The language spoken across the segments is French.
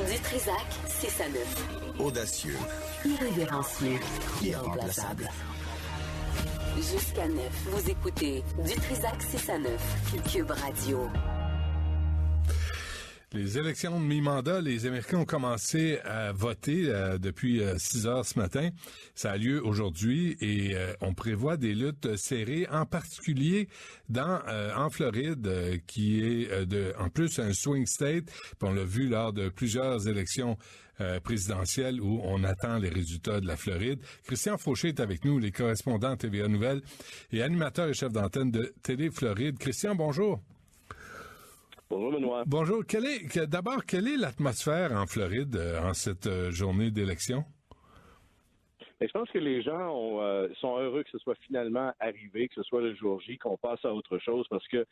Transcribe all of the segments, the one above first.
Du Trizac, 6 à 9. Audacieux. Irrévérencieux. Irremplaçable. Jusqu'à 9, vous écoutez Du Trizac 6 à 9. Cube Radio. Les élections de mi-mandat, les Américains ont commencé à voter depuis 6 heures ce matin. Ça a lieu aujourd'hui et on prévoit des luttes serrées, en particulier en Floride, qui est en plus un swing state. Puis on l'a vu lors de plusieurs élections présidentielles où on attend les résultats de la Floride. Christian Fauché est avec nous, les correspondants TVA Nouvelles et animateur et chef d'antenne de Télé Floride. Christian, bonjour. Bonjour, Benoît. Bonjour. D'abord, quelle est l'atmosphère en Floride en cette journée d'élection? Je pense que les gens sont heureux que ce soit finalement arrivé, que ce soit le jour J, qu'on passe à autre chose, parce que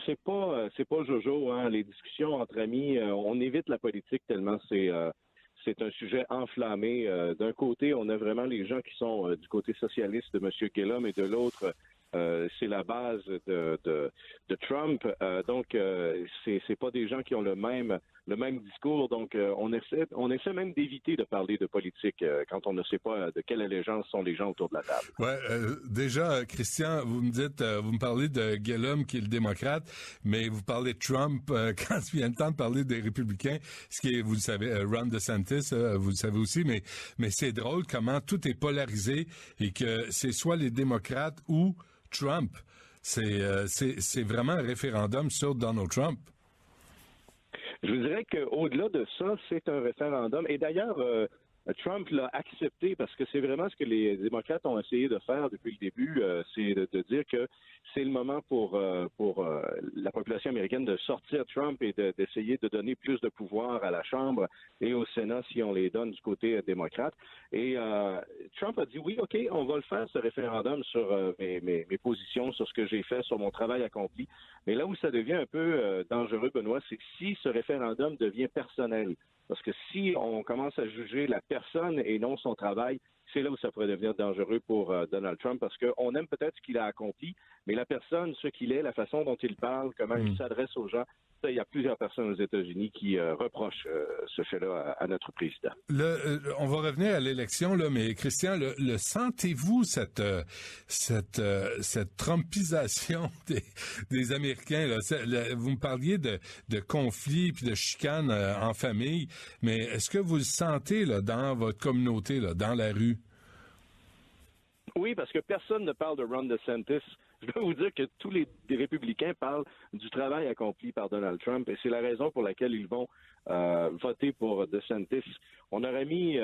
c'est pas jojo, hein. Les discussions entre amis, on évite la politique tellement c'est un sujet enflammé. D'un côté, on a vraiment les gens qui sont du côté socialiste de M. Gillum et de l'autre, c'est la base de Trump. Donc, c'est pas des gens qui ont le même discours. Donc, on essaie même d'éviter de parler de politique quand on ne sait pas de quelle allégeance sont les gens autour de la table. Ouais, déjà, Christian, vous me parlez de Gillum qui est le démocrate, mais vous parlez de Trump quand il vient le temps de parler des républicains, ce qui est, vous le savez, Ron DeSantis, vous le savez aussi, mais c'est drôle comment tout est polarisé et que c'est soit les démocrates ou Trump. C'est vraiment un référendum sur Donald Trump. Je vous dirais qu'au-delà de ça, c'est un référendum. Et d'ailleurs, Trump l'a accepté parce que c'est vraiment ce que les démocrates ont essayé de faire depuis le début, c'est de dire que c'est le moment pour la population américaine de sortir Trump et d'essayer de donner plus de pouvoir à la Chambre et au Sénat si on les donne du côté démocrate. Et Trump a dit oui, OK, on va le faire, ce référendum sur mes positions, sur ce que j'ai fait, sur mon travail accompli. Mais là où ça devient un peu dangereux, Benoît, c'est si ce référendum devient personnel. Parce que si on commence à juger la personne et non son travail, c'est là où ça pourrait devenir dangereux pour Donald Trump, parce qu'on aime peut-être ce qu'il a accompli, mais la personne, ce qu'il est, la façon dont il parle, comment il s'adresse aux gens, ça, il y a plusieurs personnes aux États-Unis qui reprochent ce fait-là à notre président. On va revenir à l'élection, là, mais Christian, le sentez-vous cette trumpisation des Américains, là? Vous me parliez de conflits puis de chicanes en famille, mais est-ce que vous le sentez là dans votre communauté, là, dans la rue? Oui, parce que personne ne parle de Ron DeSantis. Je dois vous dire que tous les républicains parlent du travail accompli par Donald Trump et c'est la raison pour laquelle ils vont voter pour DeSantis. On aurait mis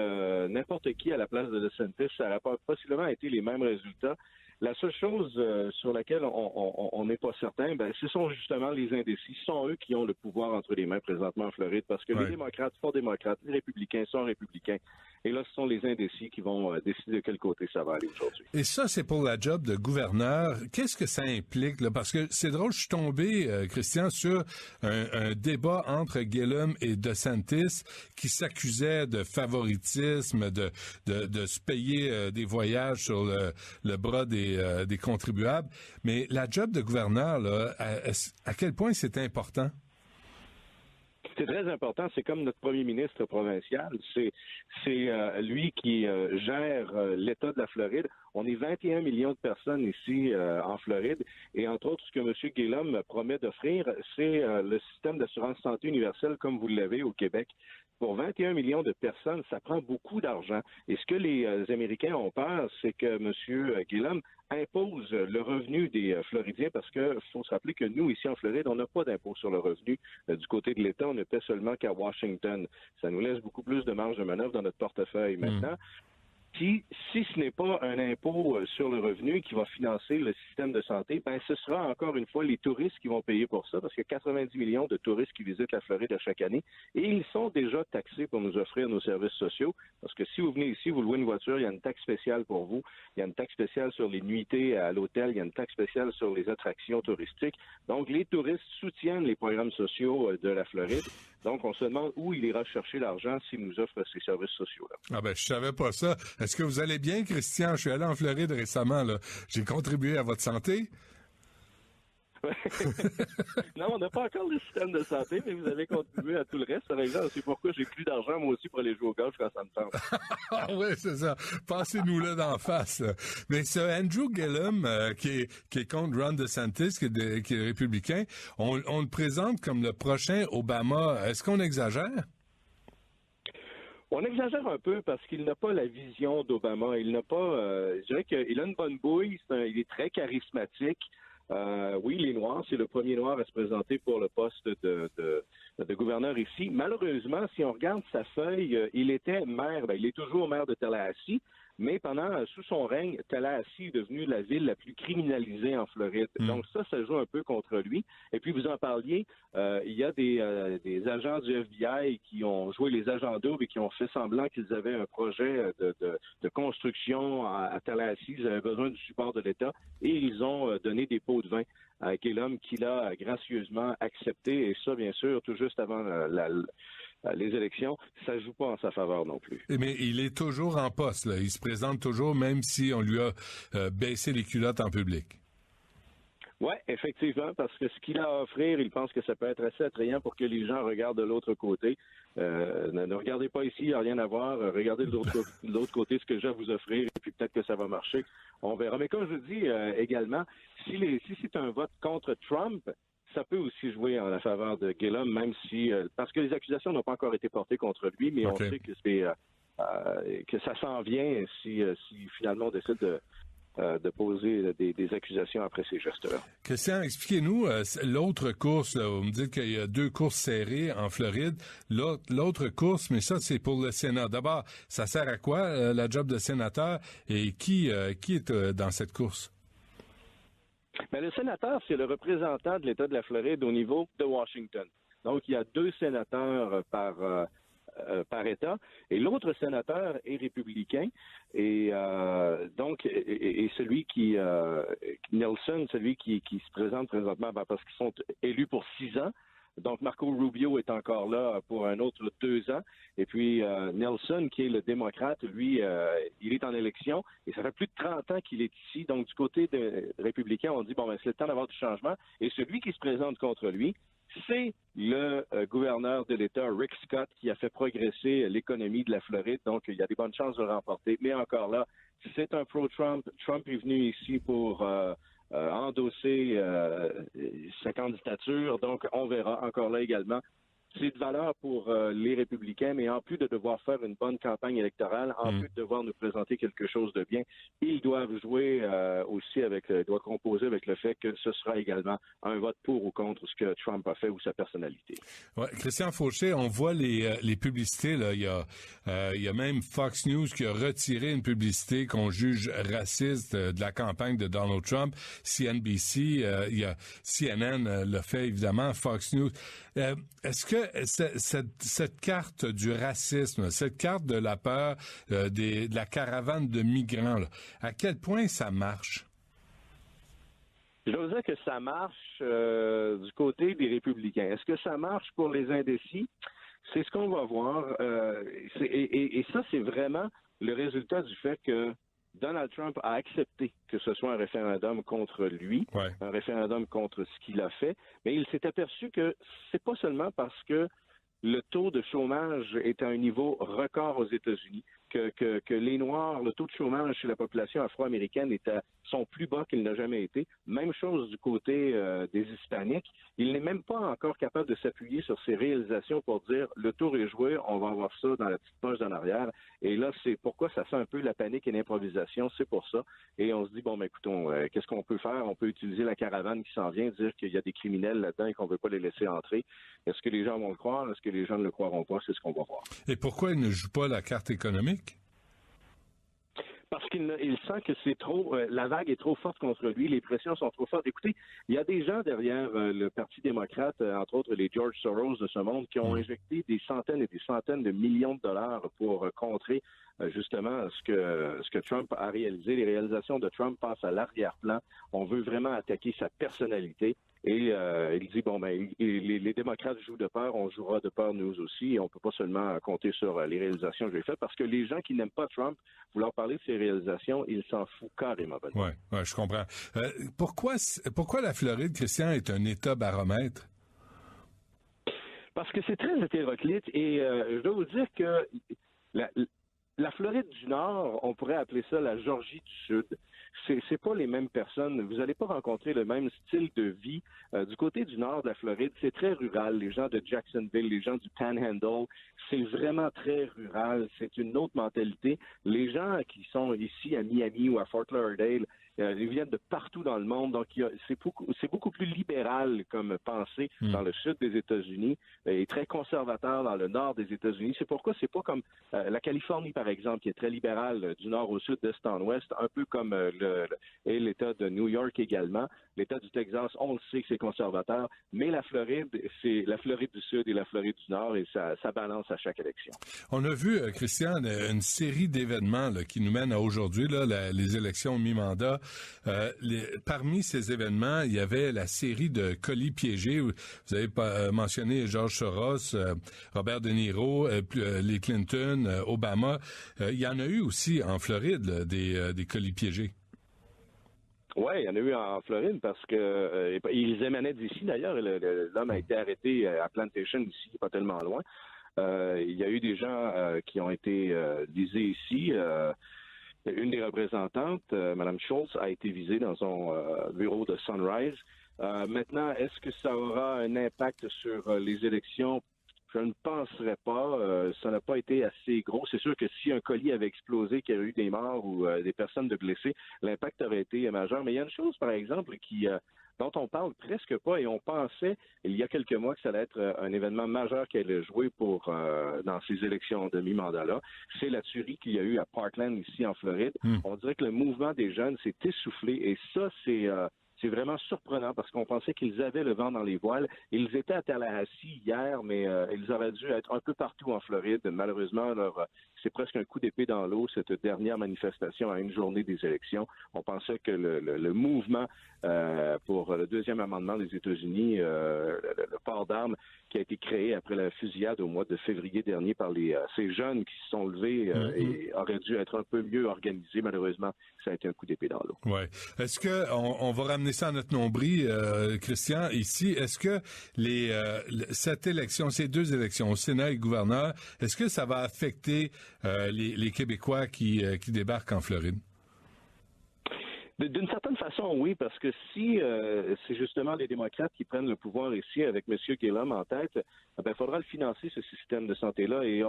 n'importe qui à la place de DeSantis, ça n'aurait possiblement été les mêmes résultats. La seule chose sur laquelle on n'est pas certain, ce sont justement les indécis. Ce sont eux qui ont le pouvoir entre les mains présentement en Floride, parce que les démocrates sont démocrates, les républicains sont républicains. Et là, ce sont les indécis qui vont décider de quel côté ça va aller aujourd'hui. Et ça, c'est pour la job de gouverneur. Qu'est-ce que ça implique, là? Parce que c'est drôle, je suis tombé, Christian, sur un débat entre Gillum et DeSantis qui s'accusait de favoritisme, de se payer des voyages sur le bras des contribuables. Mais la job de gouverneur, là, à quel point c'est important? C'est très important. C'est comme notre premier ministre provincial. C'est lui qui gère l'État de la Floride. On est 21 millions de personnes ici en Floride. Et entre autres, ce que M. Gillum promet d'offrir, c'est le système d'assurance santé universelle comme vous l'avez au Québec. Pour 21 millions de personnes, ça prend beaucoup d'argent. Et ce que les Américains ont peur, c'est que M. Gillum impose le revenu des Floridiens, parce que faut se rappeler que nous, ici en Floride, on n'a pas d'impôt sur le revenu. Du côté de l'État, on ne paie seulement qu'à Washington. Ça nous laisse beaucoup plus de marge de manœuvre dans notre portefeuille. Maintenant, si ce n'est pas un impôt sur le revenu qui va financer le système de santé, ce sera encore une fois les touristes qui vont payer pour ça, parce qu'il y a 90 millions de touristes qui visitent la Floride à chaque année, et ils sont déjà taxés pour nous offrir nos services sociaux, parce que si vous venez ici, vous louez une voiture, il y a une taxe spéciale pour vous, il y a une taxe spéciale sur les nuitées à l'hôtel, il y a une taxe spéciale sur les attractions touristiques. Donc, les touristes soutiennent les programmes sociaux de la Floride. Donc, on se demande où il ira chercher l'argent s'il nous offre ces services sociaux-là. Ah je savais pas ça. Est-ce que vous allez bien, Christian? Je suis allé en Floride récemment, là. J'ai contribué à votre santé? Non, on n'a pas encore le système de santé, mais vous avez contribué à tout le reste. Par exemple, c'est pourquoi j'ai plus d'argent, moi aussi, pour aller jouer au golf quand ça me tente. Ah oui, c'est ça. Passez-nous-le d'en face. Là. Mais ce Andrew Gillum, qui est contre Ron DeSantis, qui est républicain, on le présente comme le prochain Obama. Est-ce qu'on exagère? On exagère un peu parce qu'il n'a pas la vision d'Obama. Il n'a pas, je dirais qu'il a une bonne bouille. Il est très charismatique. Oui, il est noir. C'est le premier noir à se présenter pour le poste de gouverneur ici. Malheureusement, si on regarde sa feuille, il était maire. Il est toujours maire de Tallahassee. Mais sous son règne, Tallahassee est devenue la ville la plus criminalisée en Floride. Donc ça joue un peu contre lui. Et puis vous en parliez, il y a des agents du FBI qui ont joué les agents doubles et qui ont fait semblant qu'ils avaient un projet de construction à Tallahassee. Ils avaient besoin du support de l'État et ils ont donné des pots de vin à l'homme qui l'a gracieusement accepté. Et ça, bien sûr, tout juste avant les élections, ça joue pas en sa faveur non plus. Mais il est toujours en poste, là. Il se présente toujours, même si on lui a baissé les culottes en public. Oui, effectivement, parce que ce qu'il a à offrir, il pense que ça peut être assez attrayant pour que les gens regardent de l'autre côté. Ne regardez pas ici, il n'y a rien à voir. Regardez de l'autre côté ce que j'ai à vous offrir, et puis peut-être que ça va marcher. On verra. Mais comme je vous dis également, si c'est un vote contre Trump, ça peut aussi jouer en la faveur de Gillum, même si parce que les accusations n'ont pas encore été portées contre lui, mais on sait que que ça s'en vient si finalement on décide de poser des accusations après ces gestes-là. Christian, expliquez-nous l'autre course. Là, vous me dites qu'il y a 2 courses serrées en Floride. L'autre course, mais ça, c'est pour le Sénat. D'abord, ça sert à quoi, la job de sénateur? Et qui est dans cette course? Mais le sénateur, c'est le représentant de l'État de la Floride au niveau de Washington. Donc, il y a 2 sénateurs par État, et l'autre sénateur est républicain, et donc celui Nelson, celui qui se présente présentement, parce qu'ils sont élus pour 6 ans. Donc, Marco Rubio est encore là pour un autre 2 ans. Et puis, Nelson, qui est le démocrate, lui, il est en élection. Et ça fait plus de 30 ans qu'il est ici. Donc, du côté des républicains, on dit, c'est le temps d'avoir du changement. Et celui qui se présente contre lui, c'est le gouverneur de l'État, Rick Scott, qui a fait progresser l'économie de la Floride. Donc, il y a des bonnes chances de le remporter. Mais encore là, c'est un pro-Trump. Trump est venu ici pour endosser sa candidature. Donc, on verra encore là également. C'est de valeur pour les républicains, mais en plus de devoir faire une bonne campagne électorale, en plus de devoir nous présenter quelque chose de bien, ils doivent jouer aussi doivent composer avec le fait que ce sera également un vote pour ou contre ce que Trump a fait ou sa personnalité. Ouais, Christian Fauché, on voit les publicités, là. Il y a même Fox News qui a retiré une publicité qu'on juge raciste de la campagne de Donald Trump. CNBC, il y a CNN l'a fait évidemment, Fox News. Est-ce que cette carte du racisme, cette carte de la peur de la caravane de migrants, là, à quel point ça marche? Je dois dire que ça marche du côté des républicains. Est-ce que ça marche pour les indécis? C'est ce qu'on va voir. Et ça, c'est vraiment le résultat du fait que Donald Trump a accepté que ce soit un référendum contre lui, un référendum contre ce qu'il a fait, mais il s'est aperçu que c'est pas seulement parce que le taux de chômage est à un niveau record aux États-Unis, que les Noirs, le taux de chômage chez la population afro-américaine est à son plus bas qu'il n'a jamais été. Même chose du côté des Hispaniques. Il n'est même pas encore capable de s'appuyer sur ses réalisations pour dire le tour est joué, on va avoir ça dans la petite poche d'en arrière. Et là, c'est pourquoi ça fait un peu la panique et l'improvisation, c'est pour ça. Et on se dit, écoutons, qu'est-ce qu'on peut faire? On peut utiliser la caravane qui s'en vient, dire qu'il y a des criminels là-dedans et qu'on ne veut pas les laisser entrer. Est-ce que les gens vont le croire? Est-ce que les gens ne le croiront pas? C'est ce qu'on va voir. Et pourquoi il ne joue pas la carte économique? Parce qu'il sent que c'est trop, la vague est trop forte contre lui, les pressions sont trop fortes. Écoutez, il y a des gens derrière le Parti démocrate, entre autres les George Soros de ce monde, qui ont injecté des centaines et des centaines de millions de dollars pour contrer justement ce que Trump a réalisé. Les réalisations de Trump passent à l'arrière-plan. On veut vraiment attaquer sa personnalité. Et il dit, les démocrates jouent de peur, on jouera de peur nous aussi, et on peut pas seulement compter sur les réalisations que j'ai faites, parce que les gens qui n'aiment pas Trump, vous leur parlez de ses réalisations, ils s'en foutent carrément. Ouais, je comprends. Pourquoi la Floride, Christian, est un État baromètre? Parce que c'est très hétéroclite, et je dois vous dire que la Floride du Nord, on pourrait appeler ça la Georgie du Sud. C'est pas les mêmes personnes. Vous n'allez pas rencontrer le même style de vie. Du côté du nord de la Floride, c'est très rural. Les gens de Jacksonville, les gens du Panhandle, c'est vraiment très rural. C'est une autre mentalité. Les gens qui sont ici à Miami ou à Fort Lauderdale, ils viennent de partout dans le monde. Donc, c'est beaucoup plus libéral comme pensée dans le sud des États-Unis et très conservateur dans le nord des États-Unis. C'est pourquoi c'est pas comme la Californie, par exemple, qui est très libérale du nord au sud, d'est en ouest, un peu comme et l'État de New York également. L'État du Texas, on le sait que c'est conservateur, mais la Floride, c'est la Floride du Sud et la Floride du Nord, et ça balance à chaque élection. On a vu, Christian, une série d'événements qui nous mènent à aujourd'hui, les élections mi-mandat. Parmi ces événements, il y avait la série de colis piégés. Vous avez mentionné George Soros, Robert De Niro, les Clinton, Obama. Il y en a eu aussi en Floride, des colis piégés. Oui, il y en a eu en Floride parce que ils émanaient d'ici d'ailleurs. L'homme a été arrêté à Plantation ici, pas tellement loin. Il y a eu des gens qui ont été visés ici. Une des représentantes, Mme Schultz, a été visée dans son bureau de Sunrise. Maintenant, est-ce que ça aura un impact sur les élections? Je ne penserais pas. Ça n'a pas été assez gros. C'est sûr que si un colis avait explosé, qu'il y avait eu des morts ou des personnes de blessées, l'impact aurait été majeur. Mais il y a une chose, par exemple, dont on parle presque pas, et on pensait il y a quelques mois que ça allait être un événement majeur qui allait jouer dans ces élections de mi-mandat-là. C'est la tuerie qu'il y a eu à Parkland, ici en Floride. On dirait que le mouvement des jeunes s'est essoufflé, et ça, c'est vraiment surprenant parce qu'on pensait qu'ils avaient le vent dans les voiles. Ils étaient à Tallahassee hier, mais ils auraient dû être un peu partout en Floride. Malheureusement, c'est presque un coup d'épée dans l'eau, cette dernière manifestation à une journée des élections. On pensait que le mouvement pour le deuxième amendement des États-Unis, le port d'armes qui a été créé après la fusillade au mois de février dernier par ces jeunes qui se sont levés et auraient dû être un peu mieux organisés. Malheureusement, ça a été un coup d'épée dans l'eau. Ouais. Est-ce que on va ramener ça à notre nombril, Christian, ici? Est-ce que cette élection, ces deux élections, au Sénat et gouverneur, est-ce que ça va affecter les Québécois qui débarquent en Floride? D'une certaine façon, oui, parce que si c'est justement les démocrates qui prennent le pouvoir ici avec M. Gillum en tête, il faudra le financer, ce système de santé-là. Et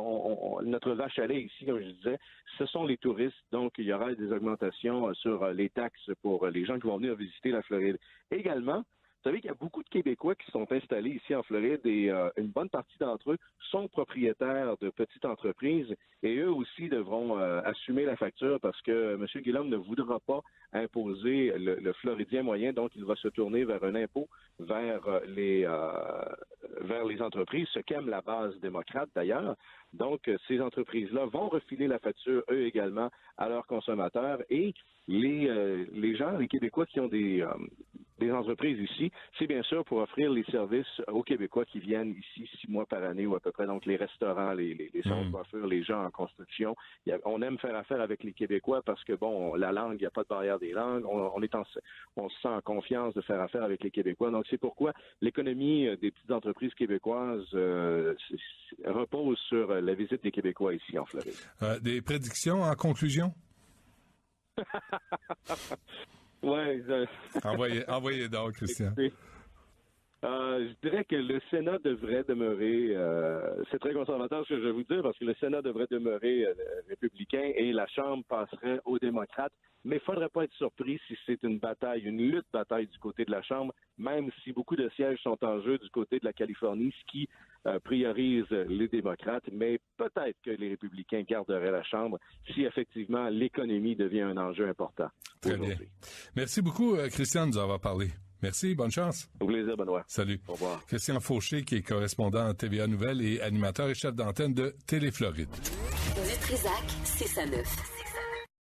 notre vache à lait ici, comme je disais, ce sont les touristes. Donc, il y aura des augmentations sur les taxes pour les gens qui vont venir visiter la Floride. Également, vous savez qu'il y a beaucoup de Québécois qui sont installés ici en Floride et une bonne partie d'entre eux sont propriétaires de petites entreprises et eux aussi devront assumer la facture parce que M. Gillum ne voudra pas imposer le Floridien moyen, donc il va se tourner vers un impôt vers les entreprises, ce qu'aime la base démocrate d'ailleurs. Donc, ces entreprises-là vont refiler la facture, eux également, à leurs consommateurs et les gens, les Québécois qui ont des entreprises ici, c'est bien sûr pour offrir les services aux Québécois qui viennent ici 6 mois par année ou à peu près, donc les restaurants, les salons de coiffure, les gens en construction. On aime faire affaire avec les Québécois parce que, bon, la langue, il n'y a pas de barrière des langues, on se sent en confiance de faire affaire avec les Québécois. Donc, c'est pourquoi l'économie des petites entreprises québécoises repose sur la visite des Québécois ici en Floride. Des prédictions en conclusion? Ouais. Envoyez donc, Christian. Je dirais que le Sénat devrait demeurer, c'est très conservateur ce que je vais vous dire, parce que le Sénat devrait demeurer républicain et la Chambre passerait aux démocrates. Mais il ne faudrait pas être surpris si c'est une lutte bataille du côté de la Chambre, même si beaucoup de sièges sont en jeu du côté de la Californie, ce qui priorise les démocrates. Mais peut-être que les républicains garderaient la Chambre si effectivement l'économie devient un enjeu important. Très bien. Merci beaucoup, Christian, de nous avoir parlé. Merci, bonne chance. Au plaisir, Benoît. Salut. Au revoir. Christian Fauché, qui est correspondant à TVA Nouvelles et animateur et chef d'antenne de Télé-Floride. Du Trizac, 6 à 9.